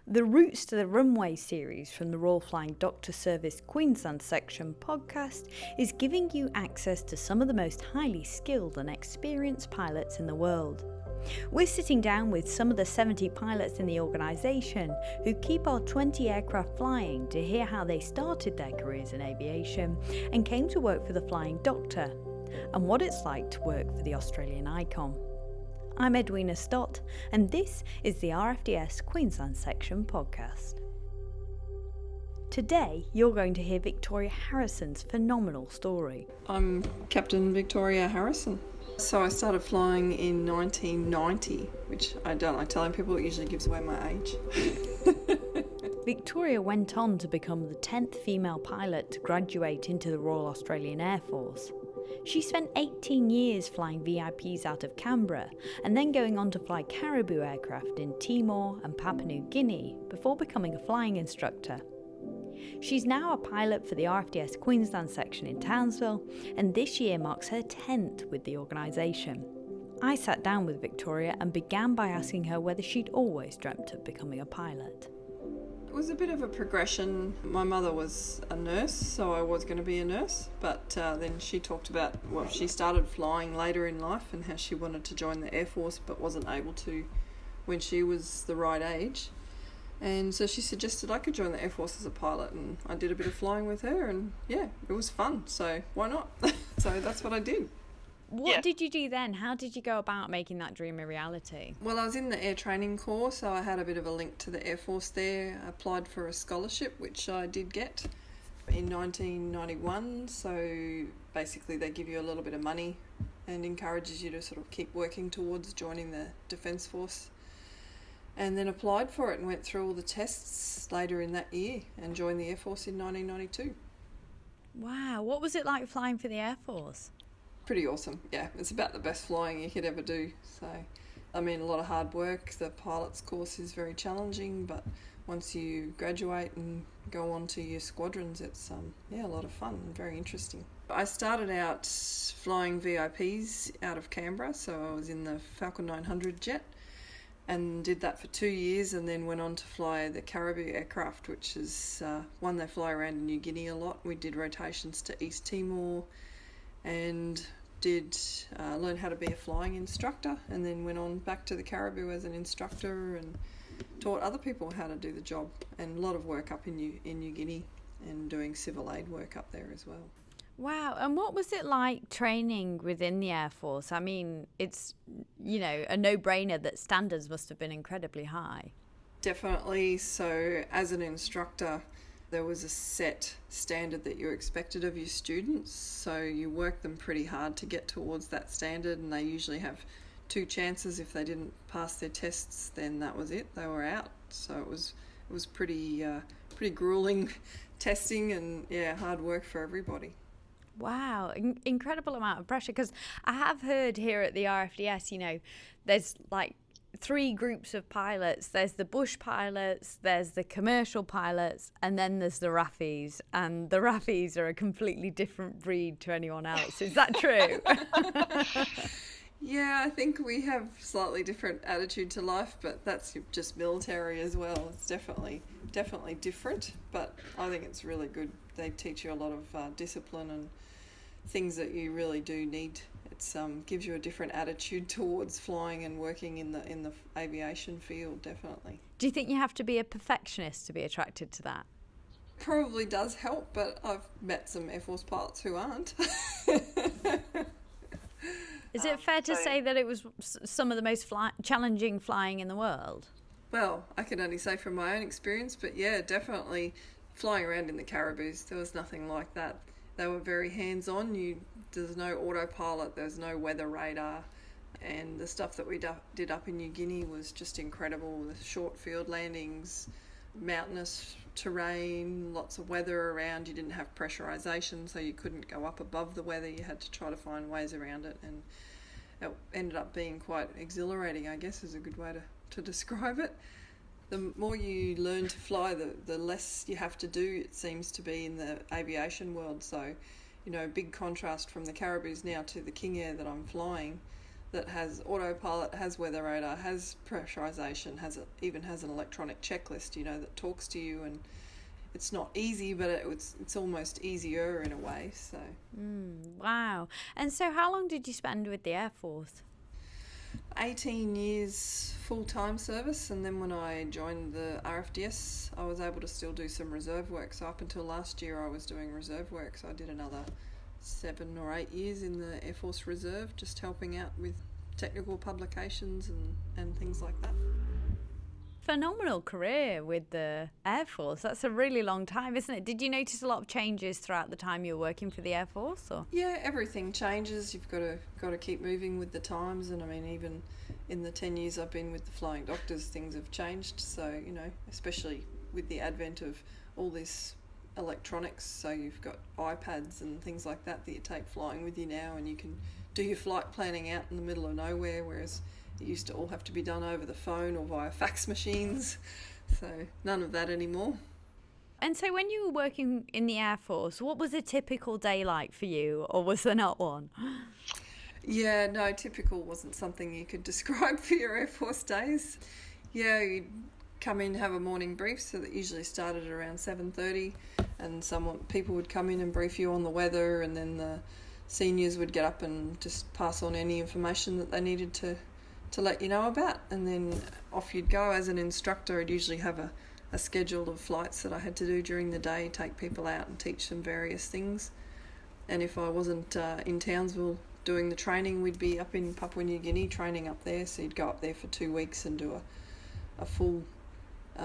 The Routes to the Runway series from the Royal Flying Doctor Service Queensland Section podcast is giving you access to some of the most highly skilled and experienced pilots in the world. We're sitting down with some of the 70 pilots in the organisation who keep our 20 aircraft flying to hear how they started their careers in aviation and came to work for the Flying Doctor, and what it's like to work for the Australian icon. I'm Edwina Stott, and this is the RFDS Queensland Section podcast. Today, you're going to hear Victoria Harrison's phenomenal story. I'm Captain Victoria Harrison. So I started flying in 1990, which I don't like telling people, it usually gives away my age. Victoria went on to become the 10th female pilot to graduate into the Royal Australian Air Force. She spent 18 years flying VIPs out of Canberra and then going on to fly Caribou aircraft in Timor and Papua New Guinea before becoming a flying instructor. She's now a pilot for the RFDS Queensland Section in Townsville, and this year marks her 10th with the organisation. I sat down with Victoria and began by asking her whether she'd always dreamt of becoming a pilot. It was a bit of a progression. My mother was a nurse, so I was going to be a nurse, but then she talked about, well, she started flying later in life and how she wanted to join the Air Force but wasn't able to when she was the right age. And so she suggested I could join the Air Force as a pilot, and I did a bit of flying with her, and yeah, it was fun, so why not? So that's what I did. What did you do then? How did you go about making that dream a reality? Well, I was in the Air Training Corps, so I had a bit of a link to the Air Force there. I applied for a scholarship, which I did get in 1991. So basically they give you a little bit of money and encourages you to sort of keep working towards joining the Defence Force. And then applied for it and went through all the tests later in that year and joined the Air Force in 1992. Wow, what was it like flying for the Air Force? Pretty awesome, yeah. It's about the best flying you could ever do. So, I mean, a lot of hard work. The pilot's course is very challenging, but once you graduate and go on to your squadrons, it's a lot of fun and very interesting. I started out flying VIPs out of Canberra, so I was in the Falcon 900 jet and did that for 2 years, and then went on to fly the Caribou aircraft, which is one they fly around in New Guinea a lot. We did rotations to East Timor and did learn how to be a flying instructor, and then went on back to the Caribou as an instructor and taught other people how to do the job, and a lot of work up in New Guinea and doing civil aid work up there as well. Wow, and what was it like training within the Air Force? I mean, it's, a no-brainer that standards must have been incredibly high. Definitely. So as an instructor, there was a set standard that you expected of your students, so you work them pretty hard to get towards that standard, and they usually have 2 chances. If they didn't pass their tests, then that was it, they were out. So it was pretty grueling testing and hard work for everybody. Wow, incredible amount of pressure, because I have heard here at the RFDS, there's like 3 groups of pilots. There's the bush pilots, there's the commercial pilots, and then there's the RAFIs. And the RAFIs are a completely different breed to anyone else. Is that true? Yeah, I think we have slightly different attitude to life, but that's just military as well. It's definitely different, but I think it's really good. They teach you a lot of discipline and things that you really do need. It's gives you a different attitude towards flying and working in the aviation field, definitely. Do you think you have to be a perfectionist to be attracted to that? Probably does help, but I've met some Air Force pilots who aren't. Is it fair to say that it was some of the most challenging flying in the world? Well, I can only say from my own experience, but yeah, definitely flying around in the Caribous, there was nothing like that. They were very hands-on. There's no autopilot, there's no weather radar, and the stuff that we did up in New Guinea was just incredible. The short field landings, mountainous terrain, lots of weather around. You didn't have pressurization, so you couldn't go up above the weather. You had to try to find ways around it, and it ended up being quite exhilarating, I guess is a good way to describe it. The more you learn to fly, the less you have to do, it seems to be, in the aviation world. So, big contrast from the Caribous now to the King Air that I'm flying. that has autopilot, has weather radar, has pressurization, even has an electronic checklist, that talks to you. And it's not easy, but it's almost easier in a way. So. Wow. And so how long did you spend with the Air Force? 18 years full-time service, and then when I joined the RFDS, I was able to still do some reserve work. So up until last year, I was doing reserve work. So I did another 7 or 8 years in the Air Force Reserve, just helping out with technical publications and things like that. Phenomenal career with the Air Force. That's a really long time, isn't it? Did you notice a lot of changes throughout the time you were working for the Air Force? Or? Yeah, everything changes. You've got to keep moving with the times. And I mean, even in the 10 years I've been with the Flying Doctors, things have changed. So, especially with the advent of all this electronics, so you've got iPads and things like that you take flying with you now, and you can do your flight planning out in the middle of nowhere, whereas it used to all have to be done over the phone or via fax machines. So none of that anymore. And so when you were working in the Air Force, what was a typical day like for you, or was there not one? Yeah, no, typical wasn't something you could describe for your Air Force days. Yeah, you'd come in, have a morning brief, so that usually started around 7:30, and people would come in and brief you on the weather, and then the seniors would get up and just pass on any information that they needed to let you know about, and then off you'd go. As an instructor, I'd usually have a schedule of flights that I had to do during the day, take people out and teach them various things. And if I wasn't in Townsville doing the training, we'd be up in Papua New Guinea training up there, so you'd go up there for 2 weeks and do a full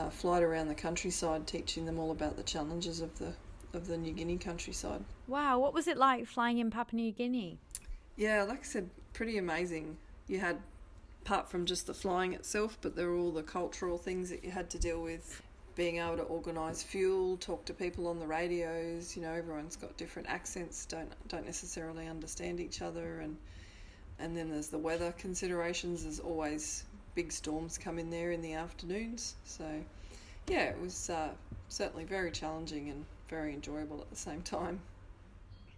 flight around the countryside, teaching them all about the challenges of the New Guinea countryside. Wow, what was it like flying in Papua New Guinea? Yeah, like I said, pretty amazing. You had, apart from just the flying itself, but there were all the cultural things that you had to deal with, being able to organise fuel, talk to people on the radios. Everyone's got different accents, don't necessarily understand each other, and then there's the weather considerations. There's always big storms come in there in the afternoons. So yeah, it was certainly very challenging and very enjoyable at the same time.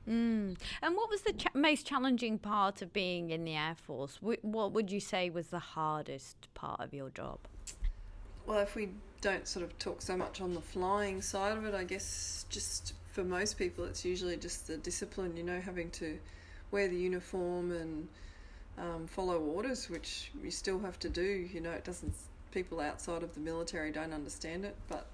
And what was the most challenging part of being in the Air Force? What would you say was the hardest part of your job? Well, if we don't sort of talk so much on the flying side of it, I guess just for most people it's usually just the discipline, having to wear the uniform and follow orders, which you still have to do. It doesn't. People outside of the military don't understand it, but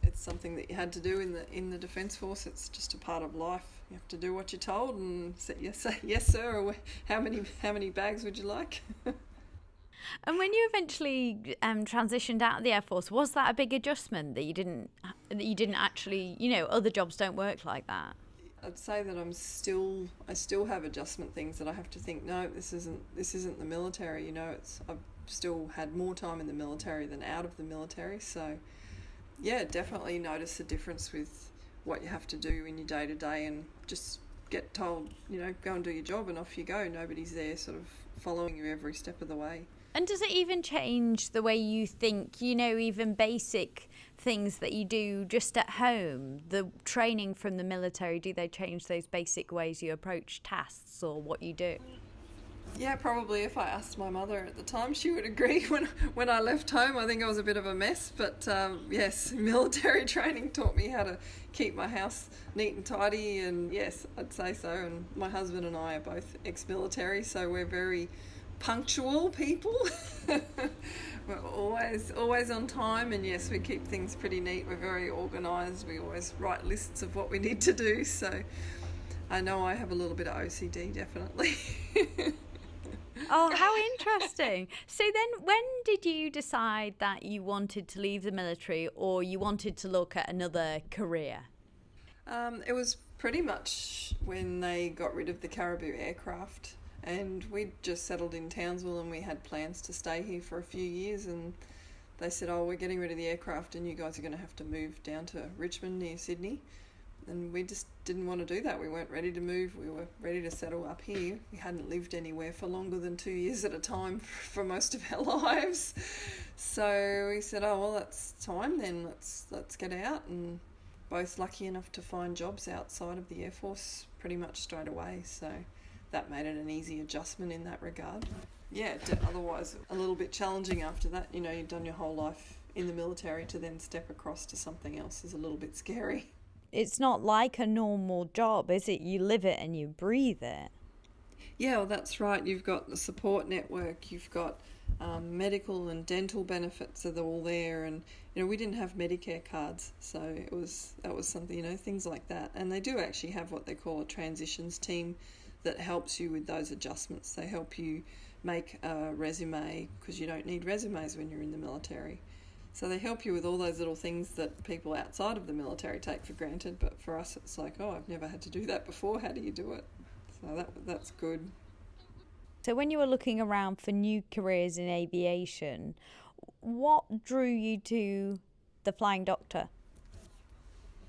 it's something that you had to do in the Defence Force. It's just a part of life. You have to do what you're told and say yes sir, or how many bags would you like? And when you eventually transitioned out of the Air Force, was that a big adjustment that you didn't actually, other jobs don't work like that? I'd say that I still have adjustment things that I have to think, no, this isn't the military. I've still had more time in the military than out of the military. So yeah, definitely notice the difference with what you have to do in your day-to-day, and just get told, go and do your job, and off you go. Nobody's there sort of following you every step of the way. And does it even change the way you think, even basic things that you do just at home? The training from the military, do they change those basic ways you approach tasks or what you do? Yeah, probably. If I asked my mother at the time, she would agree. When I left home, I think I was a bit of a mess. But yes, military training taught me how to keep my house neat and tidy. And yes, I'd say so. And my husband and I are both ex-military, so we're very punctual people. We're always on time, and yes, we keep things pretty neat. We're very organised. We always write lists of what we need to do. So I know I have a little bit of OCD, definitely. Oh, how interesting. So then when did you decide that you wanted to leave the military, or you wanted to look at another career? It was pretty much when they got rid of the Caribou aircraft, and we'd just settled in Townsville, and we had plans to stay here for a few years, and they said, we're getting rid of the aircraft and you guys are going to have to move down to Richmond near Sydney. And we just didn't want to do that. We weren't ready to move. We were ready to settle up here. We hadn't lived anywhere for longer than 2 years at a time for most of our lives. So we said, that's time then. Let's get out. And both lucky enough to find jobs outside of the Air Force pretty much straight away. So that made it an easy adjustment in that regard. Yeah, otherwise a little bit challenging after that. You know, you've done your whole life in the military, to then step across to something else is a little bit scary. It's not like a normal job, is it? You live it and you breathe it. Yeah, well, that's right. You've got the support network, you've got medical and dental benefits are all there, and you know, we didn't have Medicare cards, so that was something, you know, things like that. And they do actually have what they call a transitions team that helps you with those adjustments. They help you make a resume, because you don't need resumes when you're in the military. So they help you with all those little things that people outside of the military take for granted, but for us it's like, oh, I've never had to do that before, how do you do it? So that's good. So when you were looking around for new careers in aviation, what drew you to the Flying Doctor?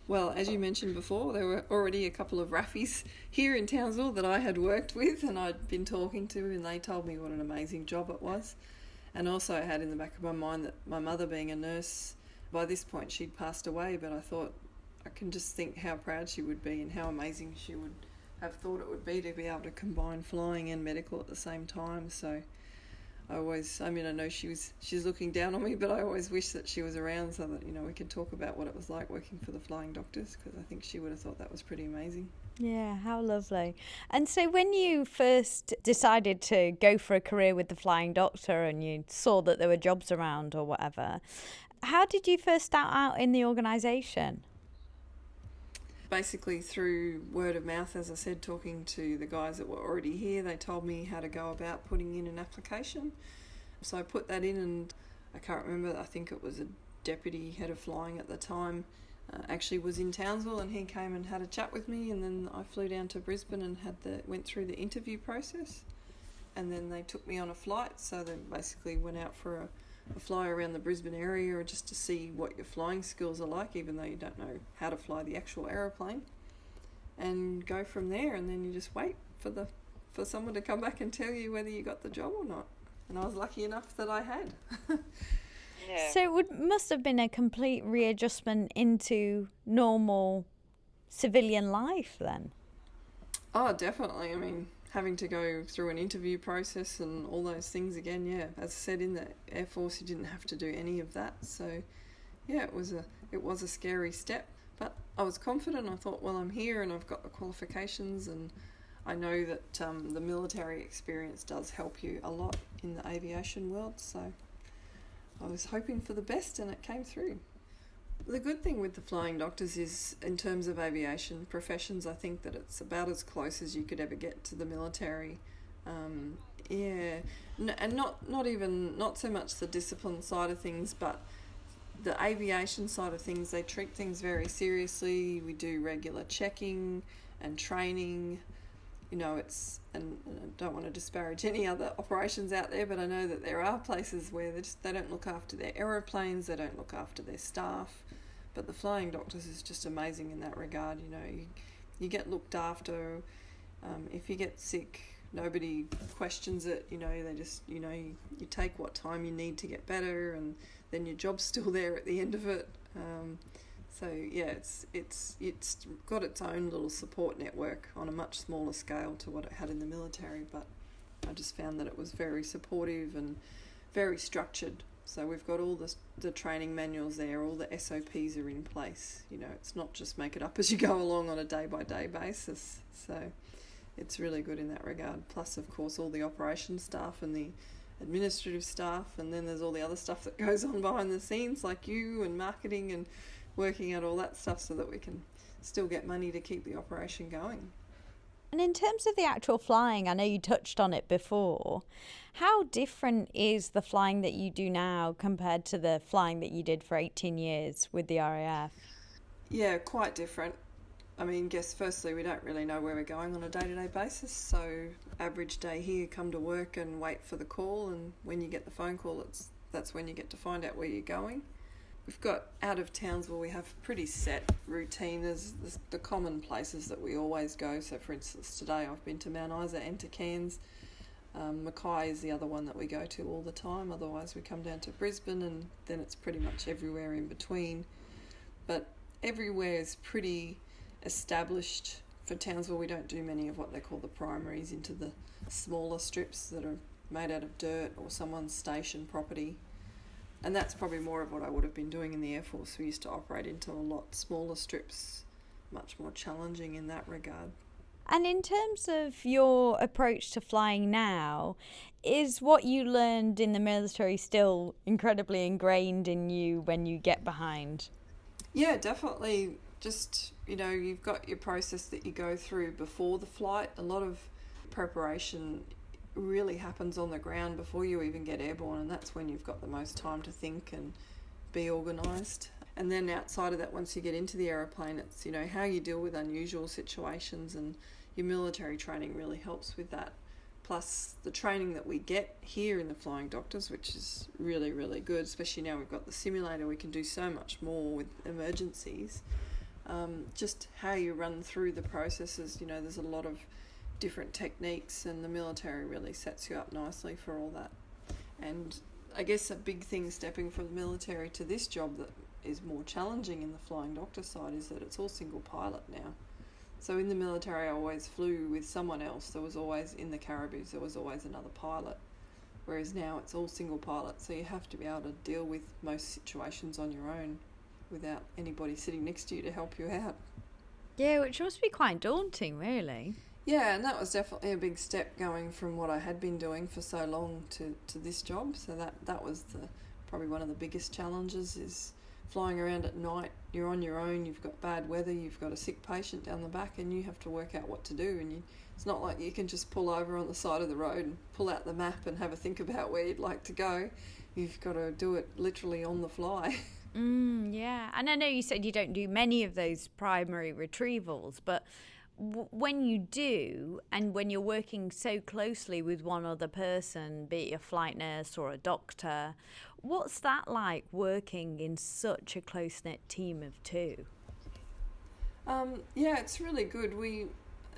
Well, as you mentioned before, there were already a couple of RAFies here in Townsville that I had worked with and I'd been talking to, and they told me what an amazing job it was. And also I had in the back of my mind that my mother, being a nurse, by this point she'd passed away, but I thought, I can just think how proud she would be and how amazing she would have thought it would be to be able to combine flying and medical at the same time. So I know she's looking down on me, but I always wish that she was around so that, you know, we could talk about what it was like working for the Flying Doctors, because I think she would have thought that was pretty amazing. Yeah, how lovely. And so when you first decided to go for a career with the Flying Doctor and you saw that there were jobs around or whatever, how did you first start out in the organisation? Basically through word of mouth, as I said, talking to the guys that were already here. They told me how to go about putting in an application. So I put that in, and I can't remember, I think it was a deputy head of flying at the time, actually was in Townsville, and he came and had a chat with me, and then I flew down to Brisbane and went through the interview process, and then they took me on a flight. So they basically went out for a fly around the Brisbane area just to see what your flying skills are like, even though you don't know how to fly the actual aeroplane, and go from there. And then you just wait for someone to come back and tell you whether you got the job or not. And I was lucky enough that I had. Yeah. So it must have been a complete readjustment into normal civilian life then. Oh, definitely. I mean, having to go through an interview process and all those things again, yeah. As I said, in the Air Force, you didn't have to do any of that. So, yeah, it was a scary step. But I was confident. I thought, well, I'm here and I've got the qualifications, and I know that the military experience does help you a lot in the aviation world. So I was hoping for the best, and it came through. The good thing with the Flying Doctors is, in terms of aviation professions, I think that it's about as close as you could ever get to the military. And not so much the discipline side of things, but the aviation side of things. They treat things very seriously. We do regular checking and training. You know, and I don't want to disparage any other operations out there, but I know that there are places where they don't look after their aeroplanes, they don't look after their staff. But the Flying Doctors is just amazing in that regard. You know, you get looked after. If you get sick, nobody questions it. You know, they just, you know, you take what time you need to get better, and then your job's still there at the end of it. So yeah, it's got its own little support network on a much smaller scale to what it had in the military, but I just found that it was very supportive and very structured. So we've got all the training manuals there, all the SOPs are in place. You know, it's not just make it up as you go along on a day-by-day basis. So it's really good in that regard. Plus, of course, all the operations staff and the administrative staff, and then there's all the other stuff that goes on behind the scenes, like you and marketing and working out all that stuff so that we can still get money to keep the operation going. And in terms of the actual flying, I know you touched on it before. How different is the flying that you do now compared to the flying that you did for 18 years with the RAF? Yeah, quite different. I mean, firstly, we don't really know where we're going on a day-to-day basis. So average day here, come to work and wait for the call. And when you get the phone call, that's when you get to find out where you're going. We've got, out of Townsville, we have pretty set routine. There's the common places that we always go. So, for instance, today I've been to Mount Isa and to Cairns. Mackay is the other one that we go to all the time. Otherwise, we come down to Brisbane, and then it's pretty much everywhere in between. But everywhere is pretty established for Townsville, we don't do many of what they call the primaries into the smaller strips that are made out of dirt or someone's station property. And that's probably more of what I would have been doing in the Air Force. We used to operate into a lot smaller strips, much more challenging in that regard. And in terms of your approach to flying now, is what you learned in the military still incredibly ingrained in you when you get behind? Yeah, definitely. Just, you've got your process that you go through before the flight. A lot of preparation really happens on the ground before you even get airborne, and that's when you've got the most time to think and be organised. And then outside of that, once you get into the aeroplane, it's, how you deal with unusual situations, and your military training really helps with that. Plus the training that we get here in the Flying Doctors, which is really, really good, especially now we've got the simulator, we can do so much more with emergencies. Just how you run through the processes, there's a lot of different techniques, and the military really sets you up nicely for all that. And I guess a big thing stepping from the military to this job that is more challenging in the Flying Doctor side is that it's all single pilot now. So in the military I always flew with someone else. There was always, in the Caribou, there was always another pilot. Whereas now it's all single pilot, so you have to be able to deal with most situations on your own without anybody sitting next to you to help you out. Yeah, which must be quite daunting, really. Yeah, and that was definitely a big step going from what I had been doing for so long to this job. So that was probably one of the biggest challenges, is flying around at night. You're on your own, you've got bad weather, you've got a sick patient down the back, and you have to work out what to do. And it's not like you can just pull over on the side of the road and pull out the map and have a think about where you'd like to go. You've got to do it literally on the fly. Yeah, and I know you said you don't do many of those primary retrievals, but when you do, and when you're working so closely with one other person, be it a flight nurse or a doctor, what's that like, working in such a close-knit team of two? Yeah, it's really good.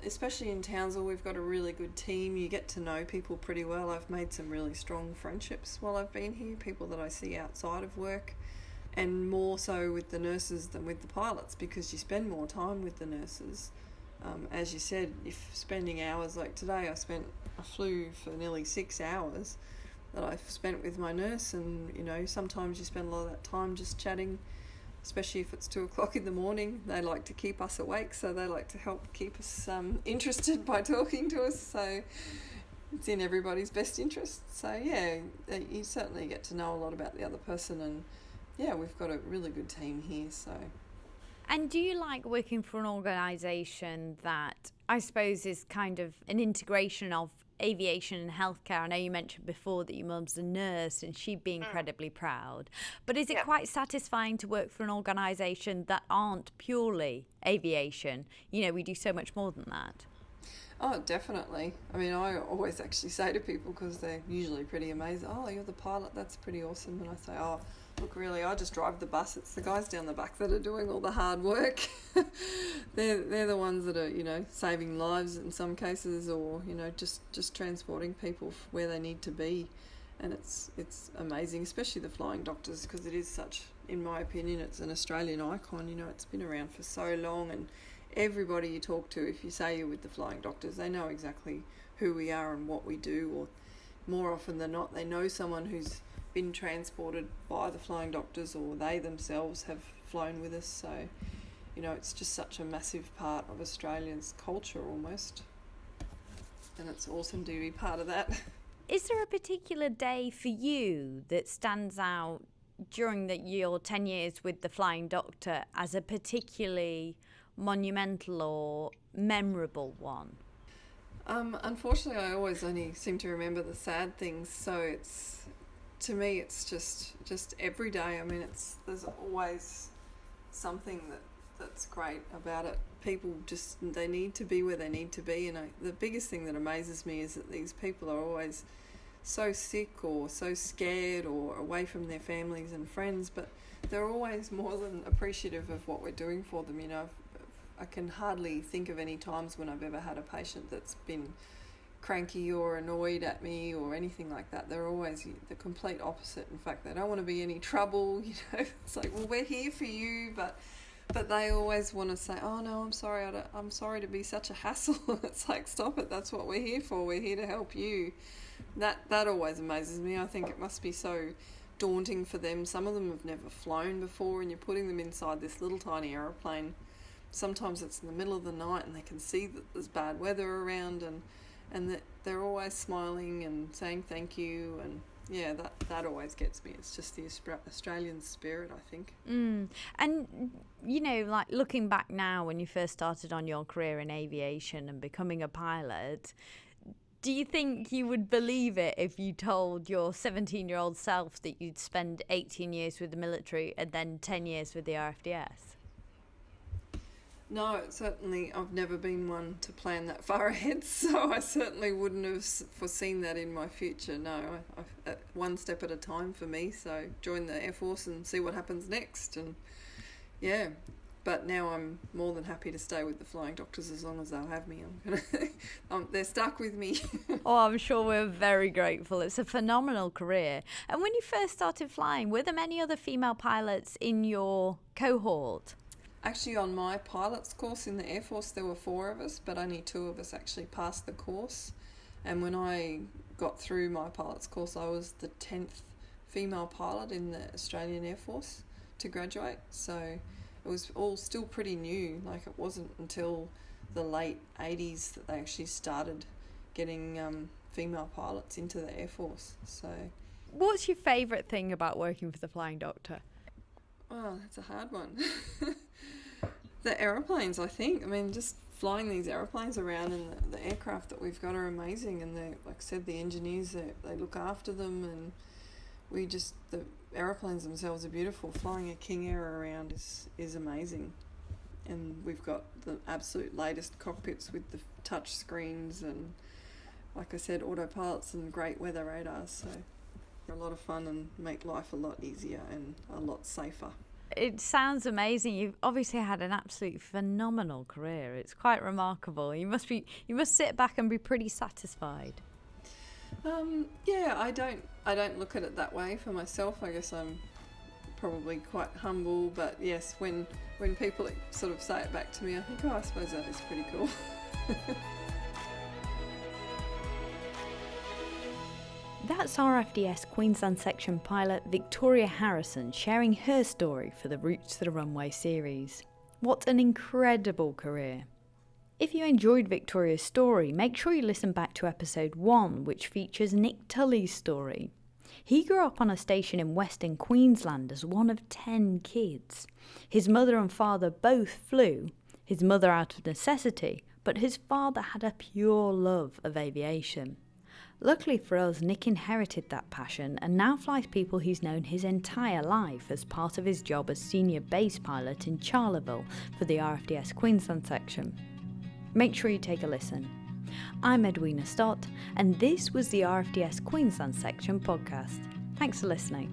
Especially in Townsville, we've got a really good team. You get to know people pretty well. I've made some really strong friendships while I've been here, people that I see outside of work, and more so with the nurses than with the pilots, because you spend more time with the nurses. As you said, if spending hours like today, I flew for nearly 6 hours that I've spent with my nurse, and sometimes you spend a lot of that time just chatting, especially if it's 2:00 in the morning. They like to keep us awake, so they like to help keep us interested by talking to us, so it's in everybody's best interest. So yeah, you certainly get to know a lot about the other person, and yeah, we've got a really good team here. So. And do you like working for an organisation that I suppose is kind of an integration of aviation and healthcare? I know you mentioned before that your mum's a nurse and she'd be incredibly proud. But is it quite satisfying to work for an organisation that aren't purely aviation? We do so much more than that. Oh, definitely. I mean, I always actually say to people, because they're usually pretty amazed, "Oh, you're the pilot, that's pretty awesome." And I say, "Oh, look, really, I just drive the bus. It's the guys down the back that are doing all the hard work." They're the ones that are, saving lives in some cases, or, just transporting people where they need to be. And it's amazing, especially the Flying Doctors, because it is such, in my opinion, it's an Australian icon. It's been around for so long, and everybody you talk to, if you say you're with the Flying Doctors, they know exactly who we are and what we do, or more often than not, they know someone who's been transported by the Flying Doctors, or they themselves have flown with us. So, it's just such a massive part of Australia's culture almost, and it's awesome to be part of that. Is there a particular day for you that stands out during your 10 years with the Flying Doctor as a particularly monumental or memorable one? Unfortunately, I always only seem to remember the sad things, so to me it's just every day. I mean, there's always something that's great about it. People they need to be where they need to be, and the biggest thing that amazes me is that these people are always so sick or so scared or away from their families and friends, but they're always more than appreciative of what we're doing for them. I can hardly think of any times when I've ever had a patient that's been cranky or annoyed at me or anything like that. They're always the complete opposite. In fact, they don't want to be any trouble. It's like, well, we're here for you, but But they always want to say, oh no, I'm sorry, I'm sorry to be such a hassle. It's like, stop it, that's what we're here for, we're here to help you. That always amazes me. I think it must be so daunting for them. Some of them have never flown before, and you're putting them inside this little tiny aeroplane. Sometimes it's in the middle of the night and they can see that there's bad weather around, and that they're always smiling and saying thank you, and yeah, that always gets me. It's just the Australian spirit, I think. And, you know, like looking back now when you first started on your career in aviation and becoming a pilot, do you think you would believe it if you told your 17-year-old self that you'd spend 18 years with the military and then 10 years with the RFDS? No, certainly I've never been one to plan that far ahead, so I certainly wouldn't have foreseen that in my future. No, I one step at a time for me, so join the Air Force and see what happens next. And yeah, but now I'm more than happy to stay with the Flying Doctors as long as they'll have me. They're stuck with me. Oh, I'm sure we're very grateful. It's a phenomenal career. And when you first started flying, were there many other female pilots in your cohort? Actually, on my pilot's course in the Air Force, there were 4 of us, but only 2 of us actually passed the course. And when I got through my pilot's course, I was the 10th female pilot in the Australian Air Force to graduate. So it was all still pretty new. Like, it wasn't until the late 80s that they actually started getting female pilots into the Air Force. So, what's your favourite thing about working for the Flying Doctor? Oh, that's a hard one. The aeroplanes, I think. I mean, just flying these aeroplanes around, and the aircraft that we've got are amazing. And they, like I said, the engineers, they look after them, and the aeroplanes themselves are beautiful. Flying a King Air around is amazing. And we've got the absolute latest cockpits with the touch screens and, like I said, autopilots and great weather radars. So they're a lot of fun and make life a lot easier and a lot safer. It sounds amazing. You've obviously had an absolutely phenomenal career. It's quite remarkable. You must sit back and be pretty satisfied. Yeah, I don't look at it that way for myself. I guess I'm probably quite humble, but yes, when people sort of say it back to me, I think, oh, I suppose that is pretty cool. That's RFDS Queensland Section pilot Victoria Harrison sharing her story for the Routes to the Runway series. What an incredible career. If you enjoyed Victoria's story, make sure you listen back to episode 1, which features Nick Tully's story. He grew up on a station in Western Queensland as one of 10 kids. His mother and father both flew, his mother out of necessity, but his father had a pure love of aviation. Luckily for us, Nick inherited that passion and now flies people he's known his entire life as part of his job as senior base pilot in Charleville for the RFDS Queensland Section. Make sure you take a listen. I'm Edwina Stott, and this was the RFDS Queensland Section podcast. Thanks for listening.